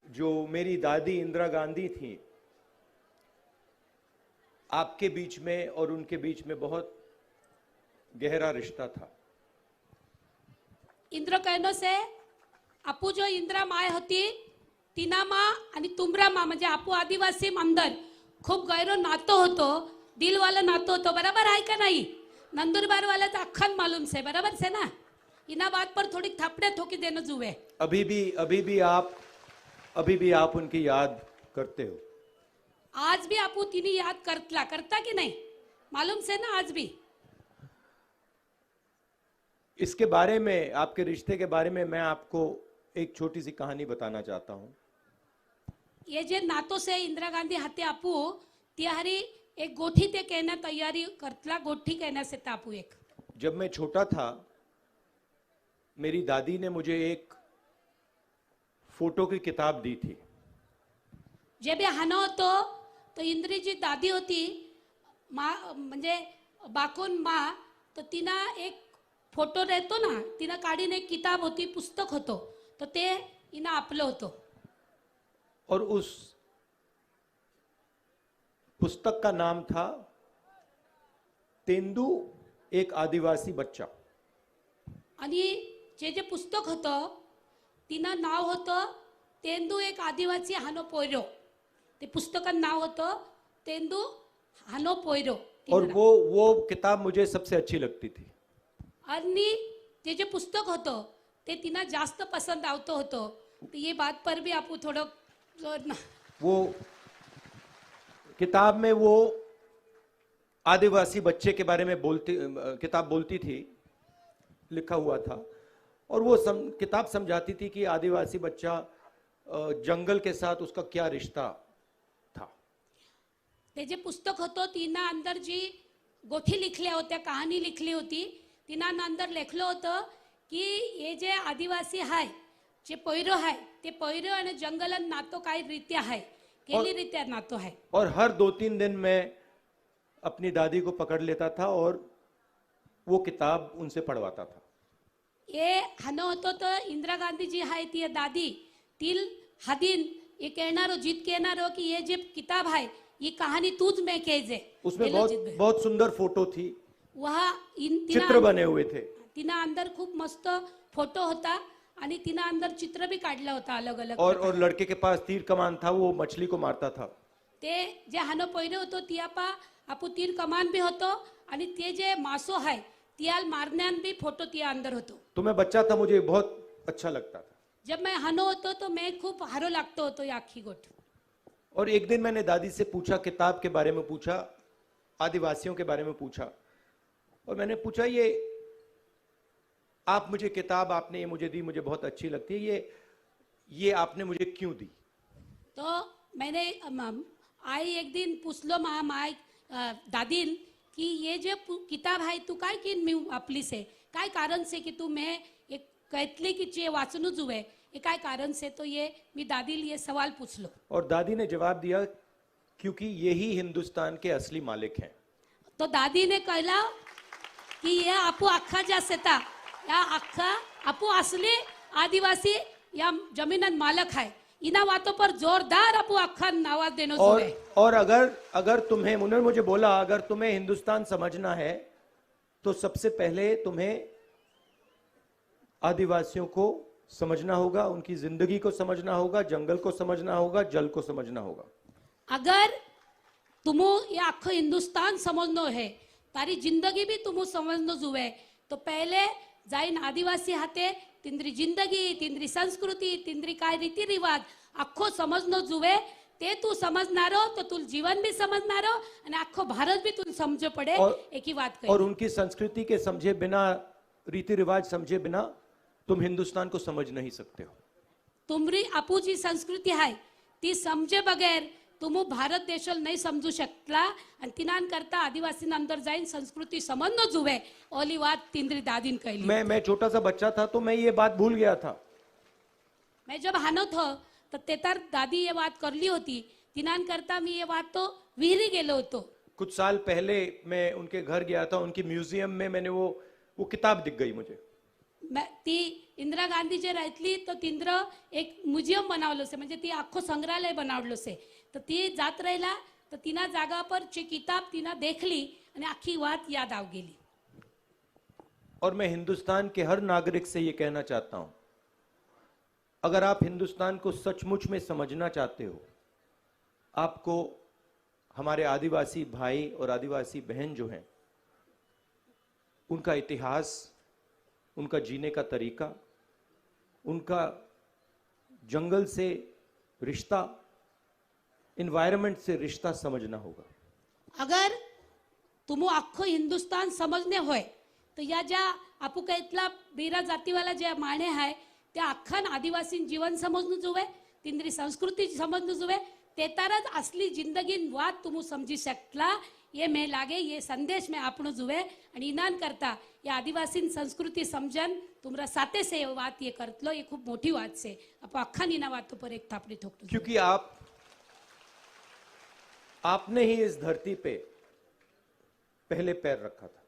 जो मेरी दादी इंदिरा गांधी थी, आपके बीच में और उनके बीच में बहुत गहरा रिश्ता था. इंद्र कहनो से आपू जो इंदिरा माय होती तिनामा आणि तुमरामा म्हणजे आपू आदिवासी अंदर खूप गैरो नातो होतो, दिल वाला नातो होतो. बराबर आहे का नाही? नंदुरबार वाला तो अखन मालूम से, बराबर से ना? इना बात पर थोड़ी थपड़े ठोकी देना जुए. अभी भी आप उनकी याद करते हो. आज भी आपू तिनी याद करता कि नहीं? मालूम से ना आज भी. इसके बारे में, आपके रिश्ते के बारे में मैं आपको एक छोटी सी कहानी बताना चाहता हूं. ये जे नातो से इंदिरा गांधी हाथे आपू त्यारी एक गोठी ते कहना तैयारी करतला, गोठी कहना से तापू एक. जब मैं छोटा था, मेरी दादी ने मुझे एक फोटो की किताब दी थी. जे भी हानो होतो तो इंद्रीची दादी होती मा म्हणजे बाकून मा, तो तिना एक फोटो रहतो ना, तिना काढीने एक किताब होती, पुस्तक होतो, तो ते इना आपलं होतो. और उस पुस्तक का नाम था तेंदू एक आदिवासी बच्चा. आणि जे पुस्तक होतं तिना नाव होतं तेंदू एक आदिवासी हानो पोयरो. ते पुस्तकाचं नाव होतं तेंदू हानो पोयरो. और वो किताब मुझे सबसे अच्छी लगती थी. आणि ते जे पुस्तक होतं ते तिना जास्त पसंद आवतो होतो. तो ये बात पर भी आपू थोडं वो किताब में वो आदिवासी बच्चे के बारे में किताब बोलती थी, लिखा हुआ था. और वो किताब समझाती थी कि आदिवासी बच्चा जंगल के साथ उसका क्या रिश्ता था. ते जे पुस्तक होतं तिना अंदर जी गोठी लिखल्या होत्या, कहाणी लिखली होती, तिना अंदर लेखलं होतं की हे जे आदिवासी आहे, जे पैरो आहे, ते पैरो आणि जंगल नातो काय रीत्या आहे, केली रीत्या नातो आहे. और हर 2-3 दिन में अपनी दादी को पकड़ लेता था और वो किताब उनसे पढ़वाता था. ये हानो होतो तो इंदिरा गांधी जी आहे ती दादी तिल हदीन ये कहणारो जीत कहणारो की ये जे किताब है ये कहानी तूच में केजे. उसमें बहुत सुंदर फोटो थी, वहा चित्र बने हुए थे. तिना अंदर खूप मस्त फोटो होता आणि तिना अंदर चित्र भी काढला होता अलग अलग. और लड़के के पास तीर कमान था, वो मछली को मारता था. ते जे हानो पहिले होतो तियापा आपू तीर कमान भी होतो आणि ते जे मासो है तियाल मारण्यान भी फोटो तिया अंदर होतो. तो मैं बच्चा था, मुझे बहुत अच्छा लगता था. जब मैं हानो होतो तो मैं खूप हारो लागतो होतो या आखी गोठ. और एक दिन मैंने दादी से पूछा, किताब के बारे में पूछा, आदिवासियों के बारे में पूछा. और मैंने पूछा, ये आप मुझे किताब आपने ये मुझे दी, मुझे बहुत अच्छी लगती है, ये आपने मुझे क्यों दी? तो मैंने आई एक दिन पूछलो माय दादीन कि ये जो किताब है तू काय की मी आपली से काय कारण से कि तू मैं एक कहतली की चे वाचनू जुवे ये काय कारण से. तो ये मी दादी ये सवाल पूछ लो. और दादी ने जवाब दिया, क्योंकि यही हिंदुस्तान के असली मालिक हैं. तो दादी ने कहला कि ये आपू अख्खा जास्त था, या अख्खा आपू असली आदिवासी या जमीनन मालक है. इना बातों पर जोरदार आपू अख्खा आवाज देनो जुवे. और अगर तुम्हें, उन्होंने मुझे बोला, अगर तुम्हें हिंदुस्तान समझना है तो सबसे पहले तुम्हें आदिवासियों को समझना होगा, उनकी जिंदगी को समझना होगा, जंगल को समझना होगा, जल को समझना होगा. अगर तुम ये आखो हिंदुस्तान समझनो है, तारी जिंदगी भी तुम समझनो जुवे, तो पहले जाइन आदिवासी हाथे तिंद्री जिंदगी, तिंद्री संस्कृती, तिंद्री काय रीति रिवाज आखो समझनो जुवे. ते तू समझनारो तो तुल जीवन भी समझनारो आणि आखो भारत भी तुल समझो पड़े. एक ही बात कही. और उनकी संस्कृति के समझे बिना, रीति रिवाज समझे बिना तुम हिंदुस्तान को समझ नहीं सकते हो. तुमरी आपू जी संस्कृती आहे ती समझे बगैर तुम भारत देशल नहीं समझू शकला. आणि तिनान करता आदिवासी अंदर जाइन संस्कृति समझनो जुवे. ओली बात तिंद्री दादीन कहली. मैं छोटा सा बच्चा था तो मैं ये बात भूल गया था. मैं जब हानो थो तो तेतर दादी ये बात करली होती, तिनान करता मी ये बात तो विहरी गेलो होतो. कुछ साल पहले मैं उनके घर गया था, उनकी म्यूजियम में मैंने वो किताब दिख गई मुझे. ती इंदिरा गांधी जे राहतली तो तिंद्र एक म्युझियम बनावलो से म्हणजे ती आखो संग्रहालय बनावलो से तर ती जात राहिला तर तिना जागा पर ची किताब तिना देखली आणि आखी बात याद आव गेली. और मैं हिंदुस्तान के हर नागरिक से ये कहना चाहता हूं, अगर आप हिंदुस्तान को सचमुच में समझना चाहते हो, आपको हमारे आदिवासी भाई और आदिवासी बहन जो हैं उनका इतिहास, उनका जीने का तरीका, उनका जंगल से रिश्ता, एनवायरनमेंट से रिश्ता समझना होगा. अगर तुम आखो हिंदुस्तान समजणे होय तर या ज्या आपू कैतला बेरा जातीवाला ज्या माणे आहे त्या अख्खान आदिवासी जीवन समजणं जुवे, तिंद्री संस्कृती समजणं जुवे, ते तरच असली जिंदगी वात तुम समजी शकला. ये मैं लागे ये संदेश में आपण जुवे आणि इनान करता या आदिवासी संस्कृती समजन तुमरा साथे से बात ये करतलो, ये खूप मोठी बात से आप अख्खा नीना बात पर एक थापड़ी ठोकतो. क्योंकि आपने ही इस धरती पे पहले पैर रखा था.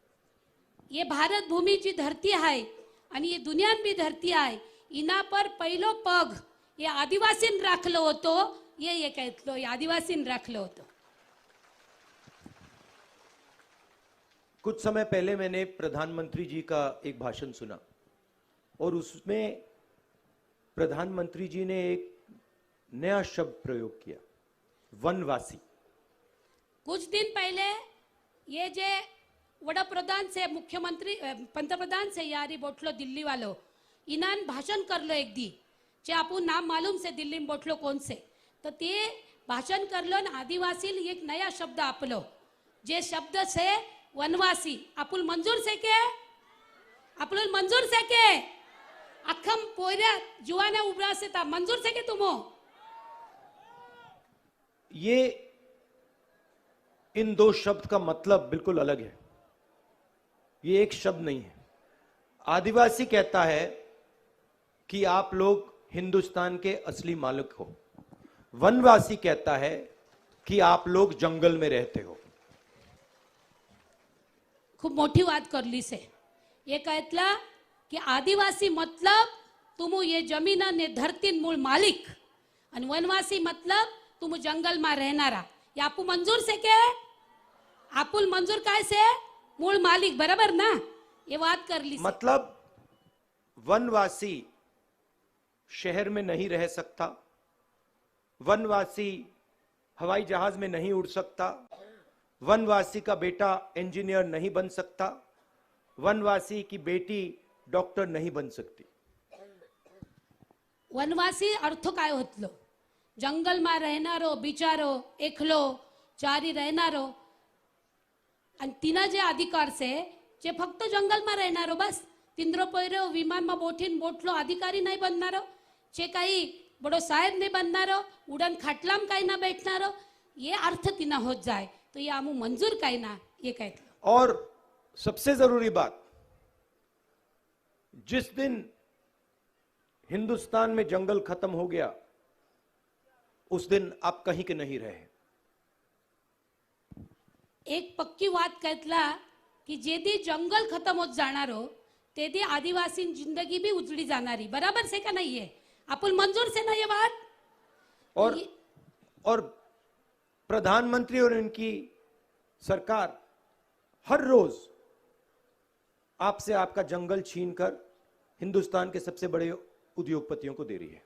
ये भारत भूमी जी धरती आहे आणि ये दुनियान भी धरती आहे, इना पर पहिलो पग ये आदिवासीन राखलो होतो. ये कहतलो ये आदिवासीन राखलो होतो. कुछ समय पहले मैंने प्रधानमंत्री जी का एक भाषण सुना और उसमें प्रधानमंत्री जी ने एक नया शब्द प्रयोग किया, वनवासी. कुछ दिन पहले ये जे वड़ा प्रधान से मुख्यमंत्री पंतप्रधान से यारी बोटलो दिल्ली वालो इनान भाषण करलो एक दी जे आपू नाम मालूम से दिल्ली में बोटलो कौन से तो ते भाषण करलो न आदिवासी एक नया शब्द आपलो जे शब्द से वनवासी. आपुल मंजूर से के आपुल मंजूर से के अखम पोऱ्या जुवाना उबरा से था मंजूर से के तुमो. ये इन दो शब्द का मतलब बिल्कुल अलग है. ये एक शब्द नहीं है. आदिवासी कहता है कि आप लोग हिंदुस्तान के असली मालिक हो. वनवासी कहता है कि आप लोग जंगल में रहते हो. खूप मोठी बात करली से ये कहतला कि आदिवासी मतलब तुम ये जमीन ने धरती मूळ मालिक आणि वनवासी मतलब तुम जंगल में रहनारा. ये आपू मंजूर से के आपुल मंजूर काय से मूळ मालिक बराबर ना. ये बात करली से. मतलब वनवासी शहर में नहीं रह सकता, वनवासी हवाई जहाज में नहीं उड़ सकता, वनवासी का बेटा इंजीनियर नहीं बन सकता, वनवासी की बेटी डॉक्टर नहीं बन सकती. वनवासी अर्थ काय होतलो जंगल में रहनारो बिचारो एकलो चारी रहनारो आणि तिना जे अधिकार से जे फक्त जंगल में रहनारो बस तिंद्रो पैरो विमान में बोठीन बोटलो अधिकारी नहीं बननारो जे काही बड़ो साहेब नहीं बननारो उड़न खाटलाम काही ना बैठनारो ये अर्थ तिना होत जाए तो ये आमू मंजूर काही ना ये कहते. और सबसे जरूरी बात, जिस दिन हिंदुस्तान में जंगल खत्म हो गया उस दिन आप कहीं के नहीं रहे. एक पक्की बात कहतला कि जेदी जंगल खत्म होत जाणारो तेदी आदिवासी जिंदगी भी उजड़ी जाणारी. बराबर से का नहीं है आपण मंजूर से ना ये बात. और प्रधानमंत्री और इनकी सरकार हर रोज आपसे आपका जंगल छीनकर हिंदुस्तान के सबसे बड़े उद्योगपतियों को दे रही है.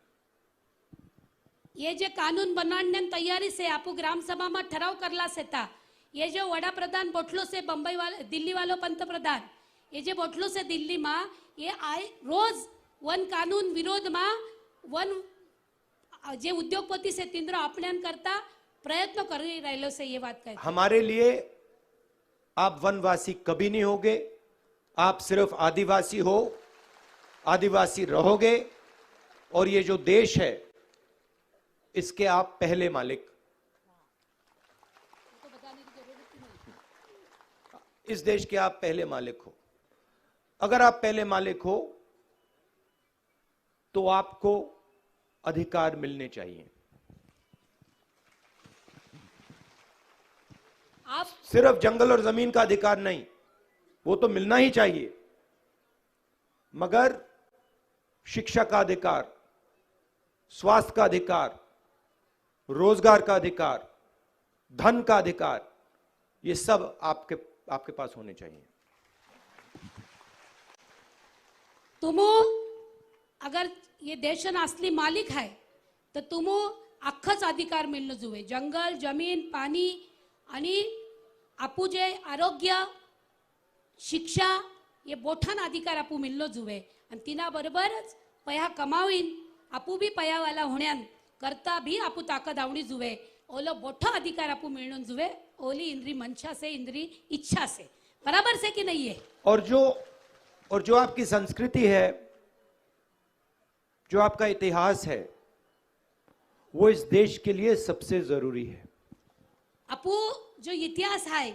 ये जे कानून बनाने तैयारी से आपू ग्राम सभा में ठराव करला से था. ये जो वड़ा प्रधान बोटलो से बंबई वाले दिल्ली वालो पंतप्रधान ये जे बोटलो से दिल्ली में ये आए रोज वन कानून विरोध में वन जे उद्योगपति से तिंद्र अपनान करता प्रयत्न कर रहे से ये बात कहते. हमारे लिए आप वनवासी कभी नहीं होगे, आप सिर्फ आदिवासी हो, आदिवासी रहोगे और ये जो देश है इसके आप पहले मालिक. इस देश के आप पहले मालिक हो. अगर आप पहले मालिक हो तो आपको अधिकार मिलने चाहिए. आप सिर्फ जंगल और जमीन का अधिकार नहीं, वो तो मिलना ही चाहिए, मगर शिक्षा का अधिकार, स्वास्थ्य का अधिकार, रोजगार का अधिकार, धन का अधिकार, ये सब आपके पास होने चाहिए। तुम अगर ये देशन असली मालिक है तर तुम अख्खच अधिकार मिळणं जुवे, जंगल, जमीन, पाणी आणि आपू जे आरोग्य, शिक्षा ये बोठान अधिकार आपू मिळणं जुवे आणि तिना बरोबरच पया कमावीन आपू बी पयावाला होण्यान करता भी आपू ताकद आवडी जुवे, ओलो बोठा अधिकार आपू मिळणं जुवे, ओली इंद्री मंशा से, इंद्री इच्छा से, बराबर से कि नहीं है? और जो आपकी संस्कृति है, जो आपका इतिहास है, वो इस देश के लिए सबसे जरूरी है। आपू जो इतिहास है,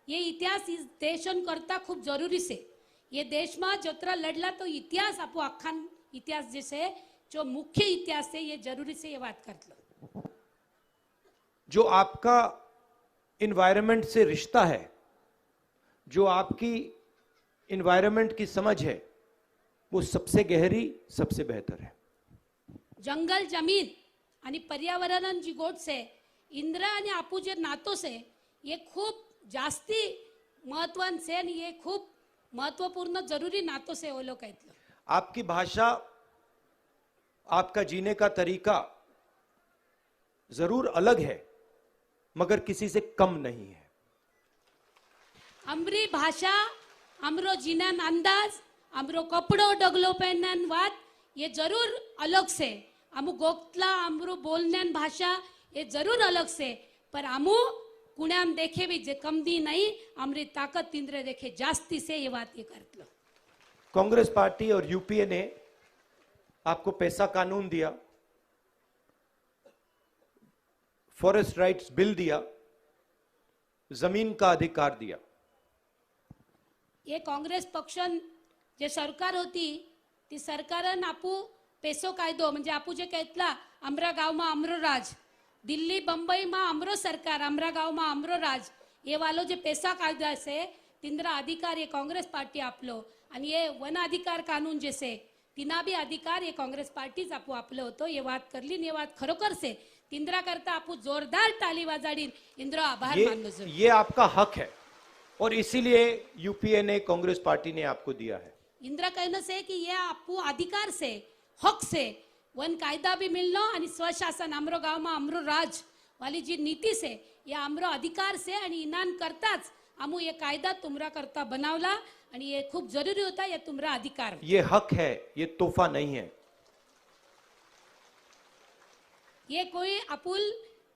ये इतिहास इस देशन करता खूब जरूरी से, ये देश में जतरा लड़ला तो इतिहास आपू अखान इतिहास जैसे जो मुख्य इतिहास है, ये जरूरी से ये बात कर लो। जो आपका इन्वायरमेंट से रिश्ता है, जो आपकी इन्वायरमेंट की समझ है, वो सबसे गहरी, सबसे बेहतर है। जंगल, जमीन आणि पर्यावरण जी गोड से इंद्र आणि आपू जे नातो से, ये खूब जास्ती महत्वान से आणि ये खूब महत्वपूर्ण जरूरी नातो से वो लोग कहते। आपकी भाषा, आपका जीने का तरीका जरूर अलग है, मगर किसी से कम नहीं है। अमरी भाषा, अमरो जीना अंदाज, अमरो कपड़ो डगलो पहनन बात ये जरूर अलग से, अमु गोकला अमरो बोलने भाषा ये जरूर अलग से, पर अमु कुणाम देखे भी जे कम दी नहीं, अमरी ताकत इंद्र देखे जास्ती से, ये बात ये कर लो। कांग्रेस पार्टी और यूपीए ने आपको पैसा कानून दिया, फॉरेस्ट राइट्स बिल दिया, जमीन का अधिकार दिया। ये काँग्रेस पक्षन जे सरकार होती ती सरकारन आपू पेसो कायदो म्हणजे आपू जे कहतला अमरा गाव में अमरो राज, दिल्ली बंबई में अमरो सरकार, अमरा गाव में अमरो राज, ये वालो जे पैसा कायदा से तिंद्रा अधिकार ये कांग्रेस पार्टी आपलो, आणि ये वन अधिकार कानून जैसे तिना भी अधिकार ये कांग्रेस पार्टीच आपू आपलो होतो। ये बात करली, ये बात खरोखर से तिंद्रा करता आपू जोरदार ताली वाजाडीन इंद्रा आभार मानलो जो। ये आपका हक है और इसीलिए यूपीए ने, कांग्रेस पार्टी ने आपको दिया है। इंद्रा कहने से कि ये आपू अधिकार से, हक से वन कायदा भी मिलनो आणि स्वशासन अमरो गाव में अमरो राज वाली जी नीति से ये अमरो अधिकार से आणि इनान करताच आमू ये कायदा तुमरा करता बनावला आणि ये खूब जरूरी होता, ये तुमरा अधिकार। ये हक है, ये तोहफा नहीं है। ये कोई आपुल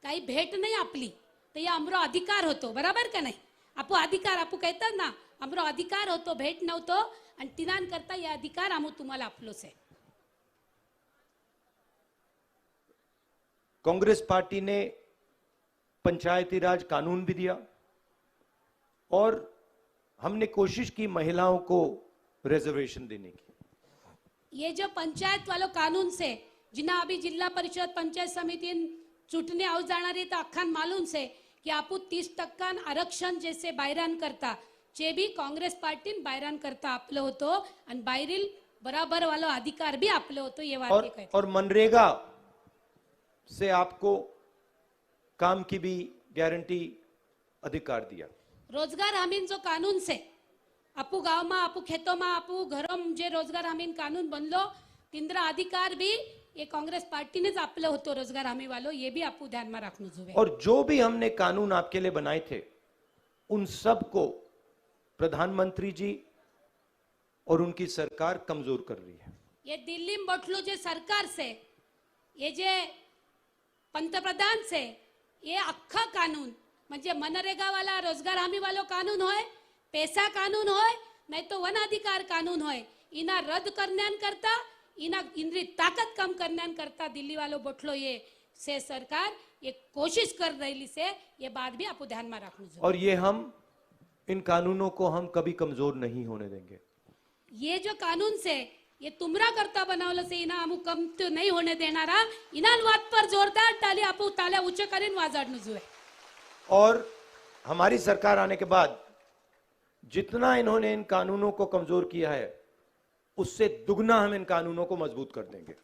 काही भेट नाही आपली, तर ये अमरो अधिकार होतो, बराबर का नाही? आपू अधिकार आपू कहतात ना अमरो अधिकार होतो, भेट नव्हतो, आणि तिनान करता ये अधिकार आमू तुम्हाला आपलो से। कांग्रेस पार्टी ने पंचायती राज कानून भी दिया और हमने कोशिश की महिलाओं को रिजर्वेशन देने की। ये जो पंचायत वालों कानून से जिना अभी जिला परिषद पंचायत समिति चूंटणी आव जाणारी तो अखान मालूम से कि आपू 30% आरक्षण जैसे बायरान करता चे भी कांग्रेस पार्टी बायरान करता आपलं होतो आणि बायरील बराबर वाला अधिकार भी आपलं होतो, ये बात और मनरेगा से आपको काम की भी गारंटी अधिकार दिया। रोजगार हमीन जो कानून से आपू गाव में, आपू खेतों में, आपू घरों में जे रोजगार हमीन कानून बनलो तिंद्रा अधिकार भी ये कांग्रेस पार्टी ने आपले होतो रोजगार हमी वालों, ये भी आपको ध्यान में रखना चाहिए। और जो भी हमने कानून आपके लिए बनाए थे उन सब को प्रधानमंत्री जी और उनकी सरकार कमजोर कर रही है। ये दिल्ली में बैठलो जे सरकार से, ये जे पंतप्रधान से, ये अख्खा कानून म्हणजे मनरेगा वाला रोजगार हमी वालो कानून होय, पैसा कानून होय, नहीं तो वन अधिकार कानून होय, इना रद्द करण्यान करता, इना इंद्री ताकत कम करण्यान करता दिल्ली वालों बैठलो ये से सरकार ये कोशिश कर रही से, ये बात भी आपको ध्यान में रखना चाहिए। और ये हम इन कानूनों को हम कभी कमजोर नहीं होने देंगे। ये जो कानून से ये तुमरा करता बनावलं से इना हमू कम तो नहीं होने देनारा, इना बात पर जोरदार ताली आपू ताल्या ऊंचे करीन वाजाडनु जुए। और हमारी सरकार आने के बाद जितना इन्होंने इन कानूनों को कमजोर किया है उससे दुगना हम इन कानूनों को मजबूत कर देंगे।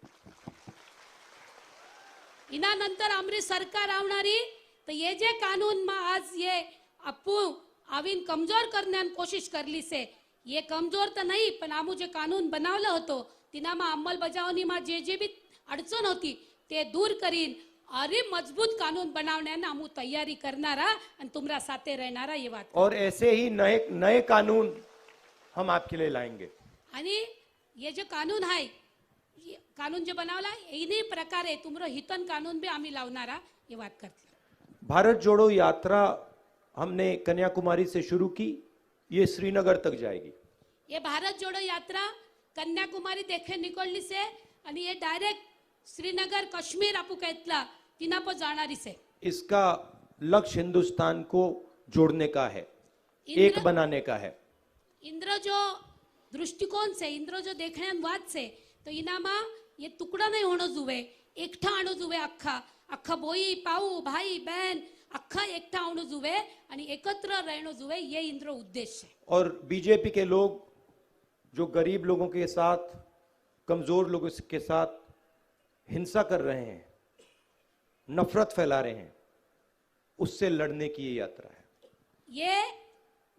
इनानंतर आमरी सरकार आवणारी तर ये जे कानून मा आज ये अपू आवीन कमजोर करण्यान कोशिश करली से ये कमजोर तर नाही पण आमू जे कानून बनावलं होतो तिनामा अंमलबजावणीमा जे जे बी अडचण होती ते दूर करीन अरे मजबूत कानून बनावण्यान आमू तयारी करणारा आणि तुमरा साथे रहणारा ये बात और ऐसे ही नए नए कानून हम आपके लिए लाएंगे। आणि ये जे कानून आहे कानून जे बनावला इन्ही प्रकारे तुमरो हितन कानून भी आम्ही लावणारा ये बात करते। भारत जोड़ो यात्रा हमने कन्याकुमारी से शुरू की, ये श्रीनगर तक जाएगी। ये भारत जोड़ो यात्रा कन्याकुमारी देखे निकलली से आणि ये डायरेक्ट श्रीनगर काश्मीर आपू कहतला तिना पर जाणारी से। इसका लक्ष्य हिंदुस्तान को जोड़ने का है, एक बनाने का है। इंद्र जो दृष्टिकोन से इंद्र जो देखने वाद से तो इनामा ये टुकड़ा नहीं होना जुवे एकठा आणो जुवे अख्खा अख्खा बोई पाऊ भाई बहन अख्खा एकठा आणो जुवे आणि एकत्र रहणो जुवे ये इंद्र उद्देश्य है। और बीजेपी के लोग जो गरीब लोगों के साथ कमजोर लोगों के साथ हिंसा कर रहे हैं, नफरत फैला रहे हैं, उससे लड़ने की ये यात्रा है। ये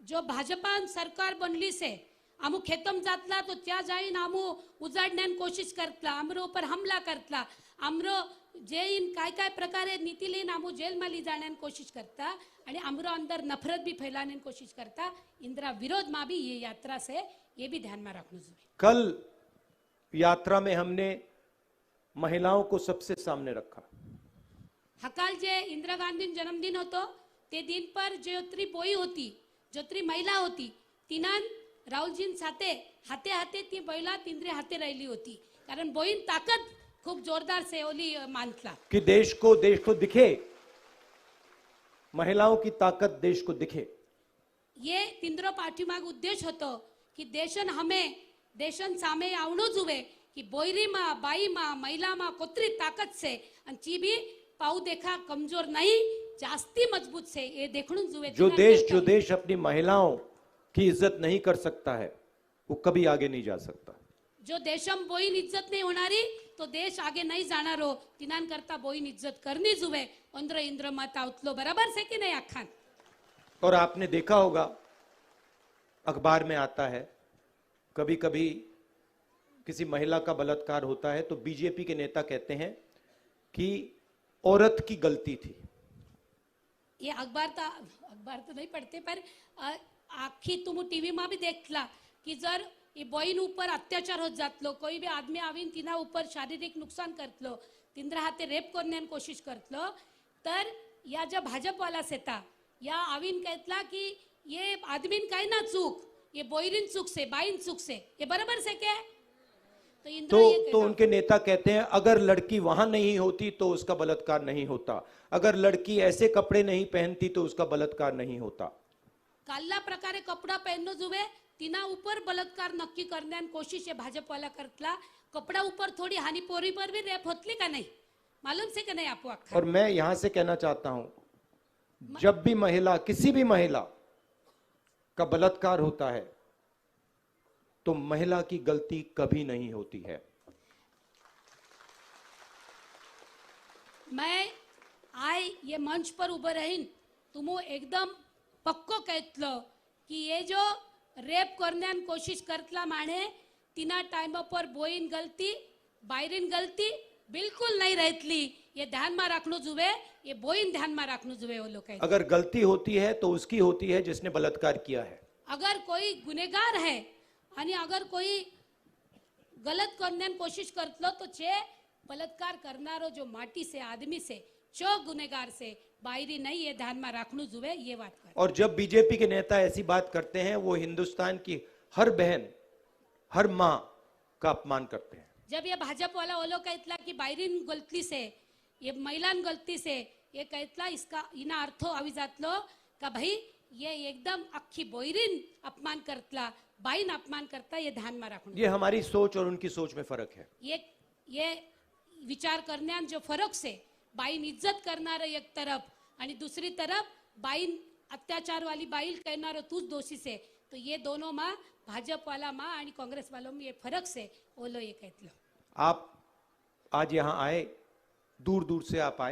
जो भाजपा सरकार बनली से आमू खेतम जातला तो त्या जाईन आमू उजाडण्यान कोशिश करतला आमरो ऊपर हमला करतला आमरो जे इन काय काय प्रकारे नीति लेन आमू जेल में ली जाण्यान कोशिश करता आणि आमरो अंदर नफरत भी फैलाने कोशिश करता इंदिरा विरोध में भी ये यात्रा से ये भी ध्यान में रखना चाहिए। कल यात्रा में हमने महिलाओं को सबसे सामने रखा। हकाल जे इंदिरा गांधी जन्मदिन होतो ते दिन पर जोत्री बोई होती जोत्री महिला होती तिनान राहुलजीन साथे हाथे हाथे ती बैला तिंद्रे हाथे राहिली होती कारण बोईन ताकद खूब जोरदार से ओली मानतला कि देश को दिखे, महिलाओं की ताकत देश को दिखे। ये तिंद्रो पाठीमाग उद्देश होतो कि देशन हमें देशन सामे आवणो जुवे कि बोयरी मा बाई मा महिला मा कोतरी ताकत से आणि ची भी पाऊ देखा कमजोर नहीं जास्ती मजबूत से ये देखणून जुवे। जो देश अपनी महिलाओं की इज्जत नहीं कर सकता है वो कभी आगे नहीं जा सकता। जो देशम बोईन इज्जत नहीं होणारी तो देश आगे नहीं जाणारो तिनान करता बोईन इज्जत करनी जुवे इंद्र मत आवतलो बराबर से कि नहीं आखान। और आपने देखा होगा अखबार में आता है कभी कभी किसी महिला का बलात्कार होता है तो बीजेपी के नेता कहते हैं कि औरत की गलती थी। ये अखबार तो नहीं पढ़ते पर आखी तुम टीवी में भी देखला कि जर ये बहीण ऊपर अत्याचार होत जातलो कोई भी आदमी आवीन तिना ऊपर शारीरिक नुकसान करतलो तिंद्रा हाथे रेप करण्यान कोशिश करतलो तर या ज्या भाजपवाला सेता या आवीन कहतला कि ये आदमीन काय ना चूक ये बोईरीन चूक से बाईन चूक से ये बराबर से क्या तो उनके नेता कहते हैं अगर लड़की वहां नहीं होती तो उसका बलात्कार नहीं होता, अगर लड़की ऐसे कपड़े नहीं पहनती तो उसका बलात्कार नहीं होता। काल्ला प्रकारे कपड़ा पहननो जुवे तिना ऊपर बलात्कार नक्की करण्यान कोशिश है भाजपवाला करतला कपड़ा ऊपर थोड़ी हानि पोरी पर भी रेप होतली का नहीं मालूम से कि नहीं आपको अक्खा। और मैं यहां से कहना चाहता हूं जब भी महिला किसी भी महिला का बलात्कार होता है तो महिला की गलती कभी नहीं होती है। मैं आय ये मंच पर उभं रहीन तुमो एकदम पक्को कहतलो कि ये जो रेप करण्यान कोशिश करतला माने तिना टाइम पर बोईन गलती बायरीन गलती बिल्कुल नहीं रहतली ये ध्यान में रखनो जुवे ये बोईन ध्यान में रखनो जुवे वो लोग। अगर गलती होती है तो उसकी होती है जिसने बलात्कार किया है। अगर कोई गुनेगार है आणि अगर कोई गलत करण्यान कोशिश करतलो तो चे बलात्कार करनारो जो माटी से आदमी से चो गुनेगार से बाहरी नहीं ये ध्यान में रखनू जुवे ये बात कर। और जब बीजेपी के नेता ऐसी बात करते हैं वो हिंदुस्तान की हर बहन हर माँ का अपमान करते हैं। जब ये भाजपा वाला वो लोग कहतला कि बाहरीन गलती से ये महिलान गलती से ये कहतला इसका इना अर्थो आवी जातलो का भाई ये एकदम अख्खी बोईरीन अपमान करतला बाईन अपमान करता ये ध्यान में रखना। ये हमारी सोच और उनकी सोच में फर्क है। ये विचार करण्यान जो फरक से बाईन इज्जत करनार एक तरफ आणि दुसरी तरफ बाईन अत्याचार वाली बाईल कहनारो तूच दोषी से तो ये दोनों माँ भाजप वाला माँ आणि कांग्रेस वालों में ये फर्क से बोलो ये कहते लो आप आज यहाँ आए, दूर दूर से आप आए।